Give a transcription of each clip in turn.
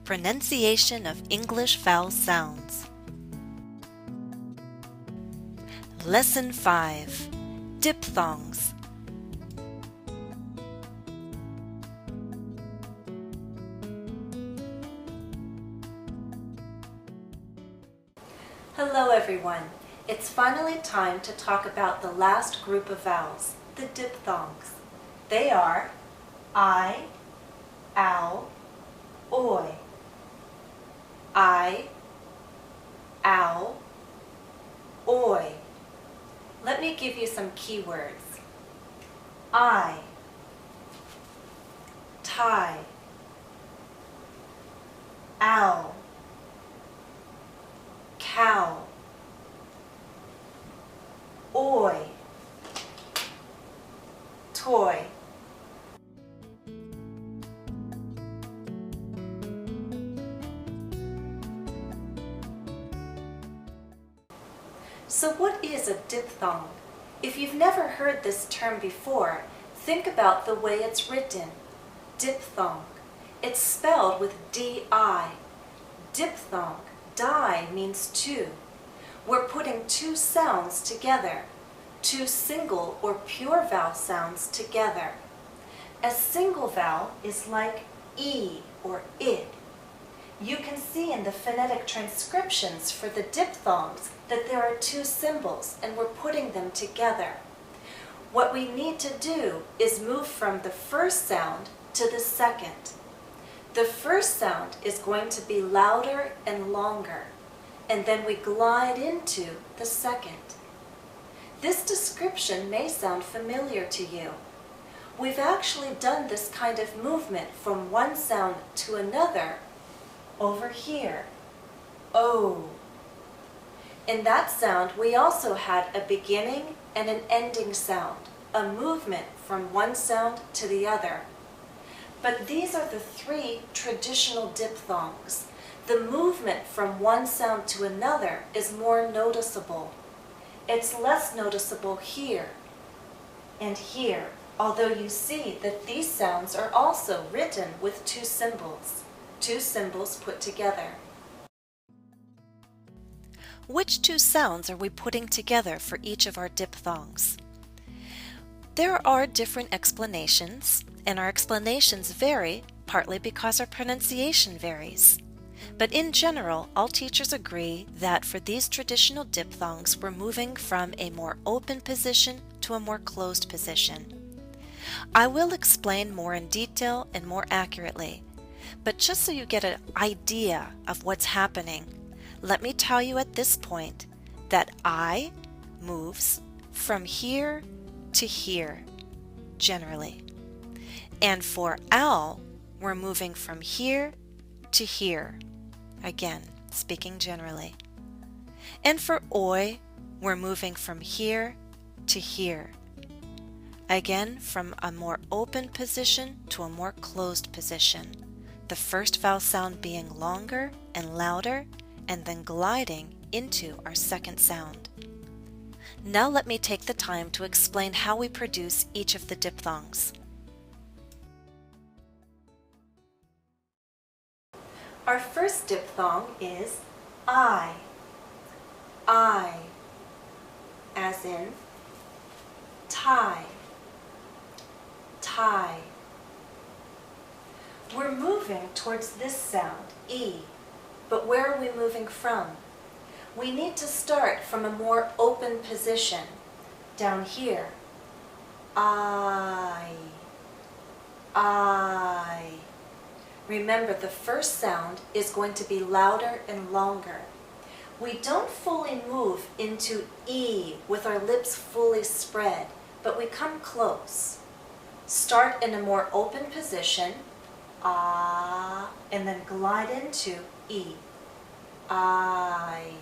Pronunciation of English Vowel Sounds. Lesson 5. Diphthongs. Hello everyone. It's finally time to talk about the last group of vowels, the diphthongs. They are I, ow, oi. I, ow, oi. Let me give you some keywords. I, tie, ow, cow, oi, toy. So what is a diphthong? If you've never heard this term before, think about the way it's written. Diphthong. It's spelled with D-I. Diphthong. Di means two. We're putting two sounds together. Two single or pure vowel sounds together. A single vowel is like E or I. You can see in the phonetic transcriptions for the diphthongs that there are two symbols and we're putting them together. What we need to do is move from the first sound to the second. The first sound is going to be louder and longer, and then we glide into the second. This description may sound familiar to you. We've actually done this kind of movement from one sound to another over here. O. In that sound, we also had a beginning and an ending sound, a movement from one sound to the other. But these are the three traditional diphthongs. The movement from one sound to another is more noticeable. It's less noticeable here and here, although you see that these sounds are also written with two symbols put together. Which two sounds are we putting together for each of our diphthongs? There are different explanations, and our explanations vary partly because our pronunciation varies. But in general, all teachers agree that for these traditional diphthongs, we're moving from a more open position to a more closed position. I will explain more in detail and more accurately, but just so you get an idea of what's happening, let me tell you at this point that I moves from here to here, generally. And for ow, we're moving from here to here, again, speaking generally. And for oi, we're moving from here to here, again, from a more open position to a more closed position. The first vowel sound being longer and louder, and then gliding into our second sound. Now let me take the time to explain how we produce each of the diphthongs. Our first diphthong is I. I, as in tie, tie. We're moving towards this sound, E. But where are we moving from? We need to start from a more open position, down here. I. Remember, the first sound is going to be louder and longer. We don't fully move into E with our lips fully spread, but we come close. Start in a more open position, and then glide into E. I.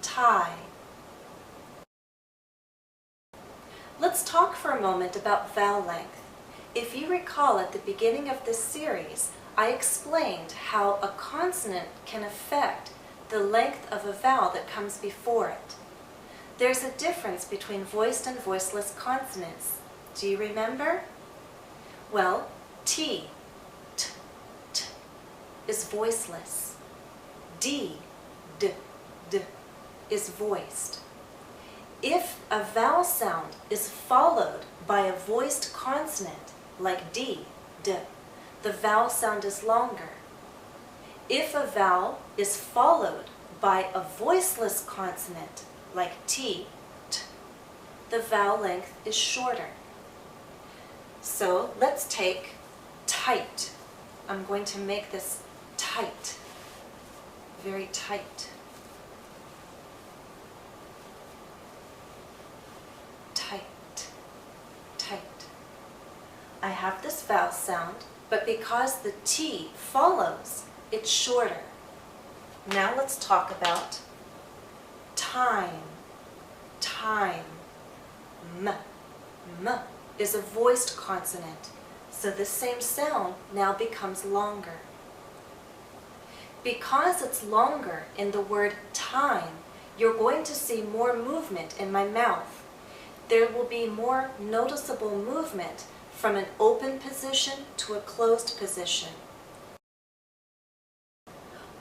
Tie. Let's talk for a moment about vowel length. If you recall at the beginning of this series, I explained how a consonant can affect the length of a vowel that comes before it. There's a difference between voiced and voiceless consonants. Do you remember? Well, T, t, t, is voiceless. D, d, d, is voiced. If a vowel sound is followed by a voiced consonant, like D, d, the vowel sound is longer. If a vowel is followed by a voiceless consonant, like T, t, the vowel length is shorter. So let's take tight. I'm going to make this tight, very tight. Tight, tight. I have this vowel sound, but because the T follows, it's shorter. Now let's talk about time. Time. M. M is a voiced consonant, so the same sound now becomes longer. Because it's longer in the word time, you're going to see more movement in my mouth. There will be more noticeable movement from an open position to a closed position.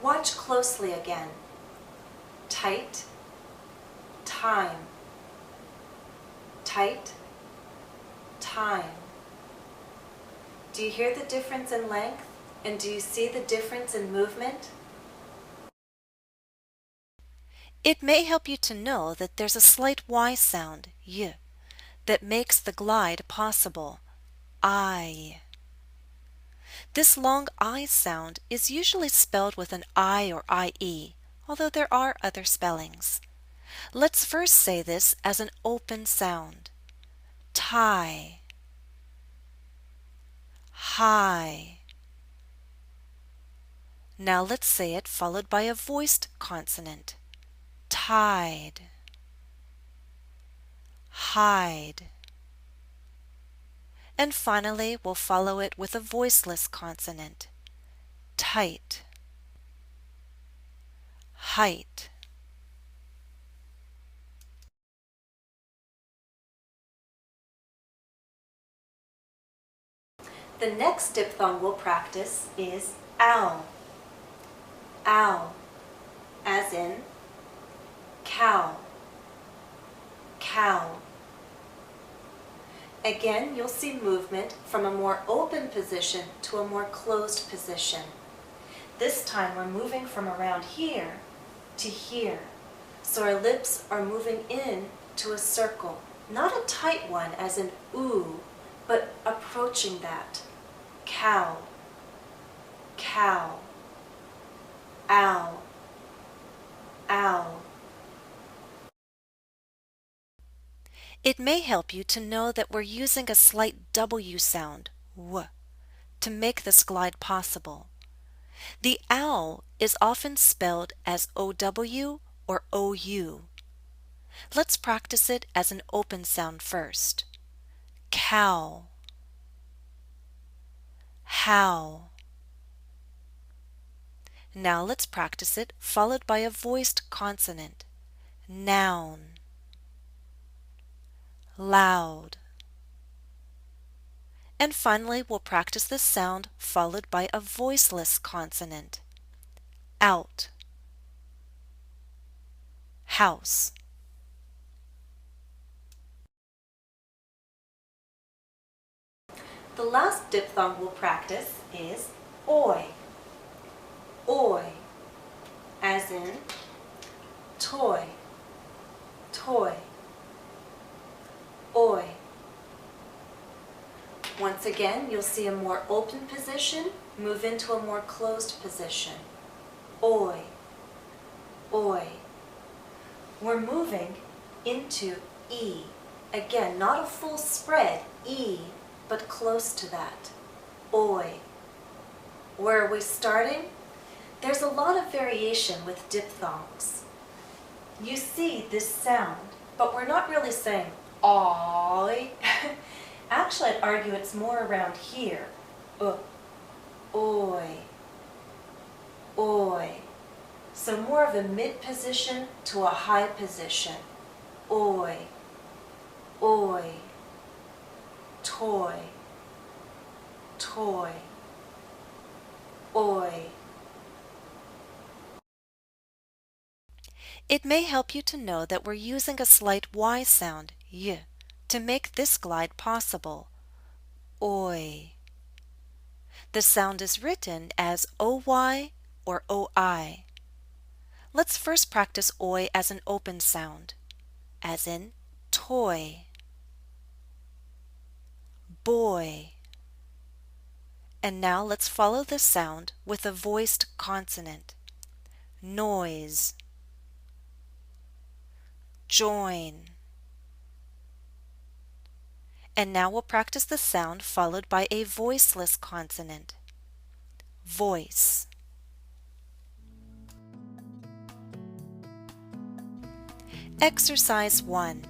Watch closely again. Tight, time. Tight, time. Do you hear the difference in length? And do you see the difference in movement? It may help you to know that there's a slight Y sound, y, that makes the glide possible, I. This long I sound is usually spelled with an I or IE, although there are other spellings. Let's first say this as an open sound. Tie, high. Now let's say it followed by a voiced consonant. Tide, hide. And finally, we'll follow it with a voiceless consonant. Tight, height. The next diphthong we'll practice is ow. Ow, as in cow. Cow. Again, you'll see movement from a more open position to a more closed position. This time we're moving from around here to here. So our lips are moving in to a circle. Not a tight one as in ooh, but approaching that. Cow. Cow. Ow. Ow. It may help you to know that we're using a slight W sound, w, to make this glide possible. The owl is often spelled as OW or OU. Let's practice it as an open sound first. Cow, how. Now let's practice it followed by a voiced consonant. Noun, loud. And finally, we'll practice this sound followed by a voiceless consonant. Out, house. The last diphthong we'll practice is oi. Oi, as in toy. Toy. Oi. Once again, you'll see a more open position move into a more closed position. Oi. Oi. We're moving into E. Again, not a full spread, E, but close to that. Oi. Where are we starting? There's a lot of variation with diphthongs. You see this sound, but we're not really saying oi. Actually, I'd argue it's more around here. Oi. Oi. So more of a mid position to a high position. Oi. Oi. toy, toy, oi. It may help you to know that we're using a slight Y sound, y, to make this glide possible. Oi. The sound is written as OY or OI. Let's first practice oi as an open sound, as in toy, boy. And now let's follow this sound with a voiced consonant. Noise, join. And now we'll practice the sound followed by a voiceless consonant. Voice. Exercise 1.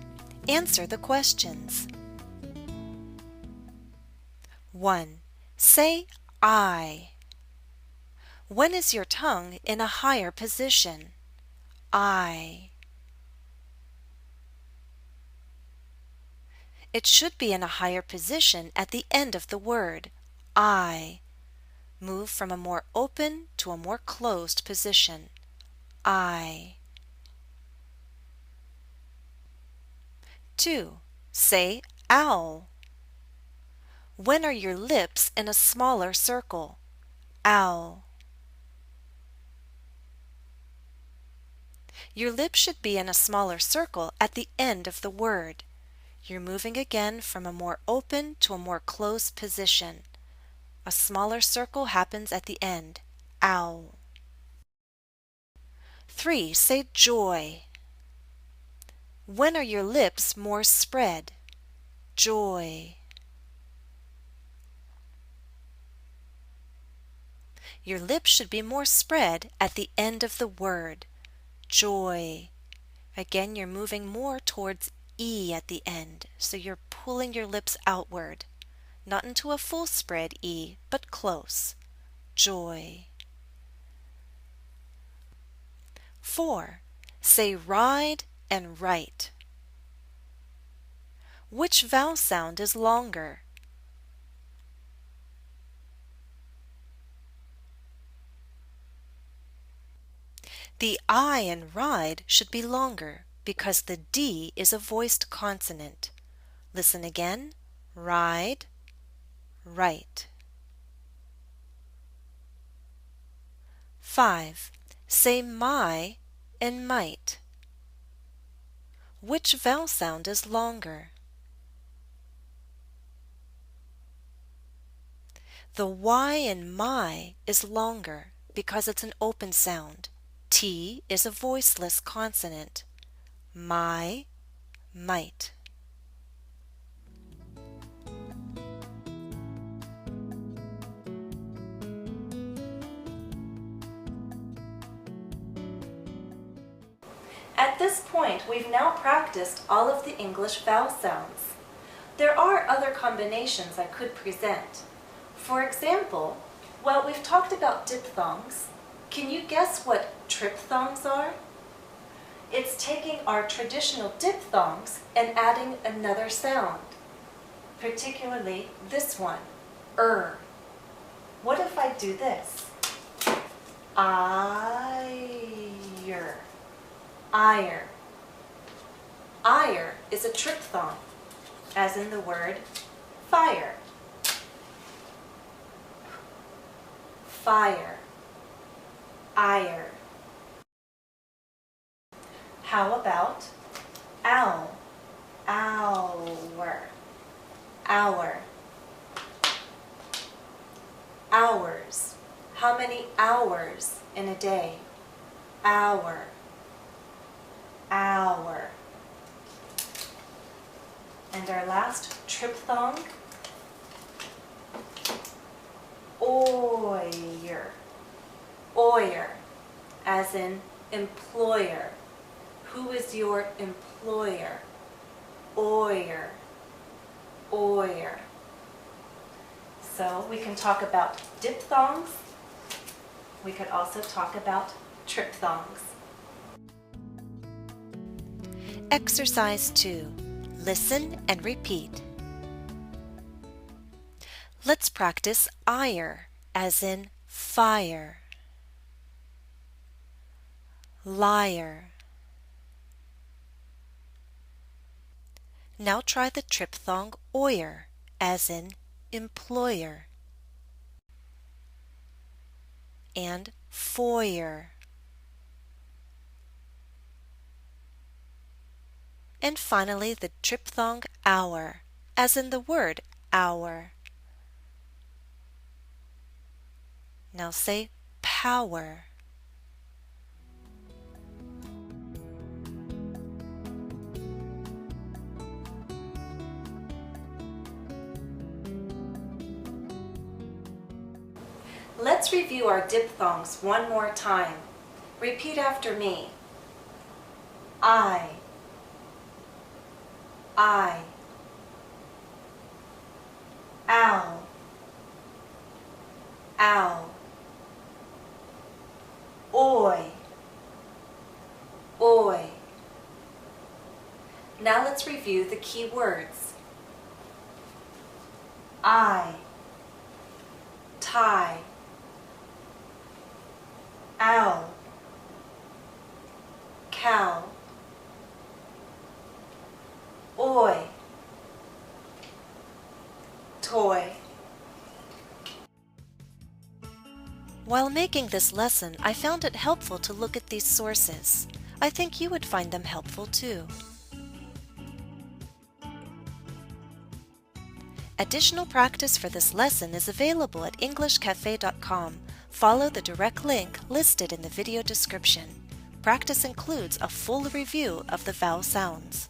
Answer the questions. 1. Say I. When is your tongue in a higher position? I. It should be in a higher position at the end of the word. I. Move from a more open to a more closed position. I. 2. Say owl. When are your lips in a smaller circle? Owl. Your lips should be in a smaller circle at the end of the word. You're moving again from a more open to a more closed position. A smaller circle happens at the end. Owl. 3. Say joy. When are your lips more spread? Joy. Your lips should be more spread at the end of the word. Joy. Again, you're moving more towards E at the end, so you're pulling your lips outward. Not into a full spread E, but close. Joy. 4. Say ride and write. Which vowel sound is longer? The I in ride should be longer because the D is a voiced consonant. Listen again. Ride, write. 5. Say my and might. Which vowel sound is longer? The Y in my is longer because it's an open sound. T is a voiceless consonant. My, might. At this point, we've now practiced all of the English vowel sounds. There are other combinations I could present. For example, well, we've talked about diphthongs. Can you guess what triphthongs are? It's taking our traditional diphthongs and adding another sound, particularly this one, What if I do this? Ire. Ire. Ire is a triphthong, as in the word fire. Fire. Ire. How about owl? Hour. Hour. Hours. How many hours in a day? Hour. Hour. And our last triphthong, oyer. Oyer, as in employer. Who is your employer? Oyer. Oyer. So we can talk about diphthongs. We could also talk about triphthongs. Exercise 2. Listen and repeat. Let's practice ire, as in fire, liar. Now try the triphthong oyer, as in employer, and foyer. And finally the triphthong hour, as in the word hour. Now say power. Let's review our diphthongs one more time. Repeat after me. I, ow, ow, oi, oi. Now let's review the key words. I, tie, ow, cow, oi, toy. While making this lesson, I found it helpful to look at these sources. I think you would find them helpful too. Additional practice for this lesson is available at EnglishCafe.com. Follow the direct link listed in the video description. Practice includes a full review of the vowel sounds.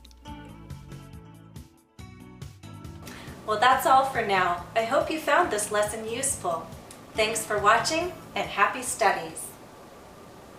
Well, that's all for now. I hope you found this lesson useful. Thanks for watching and happy studies!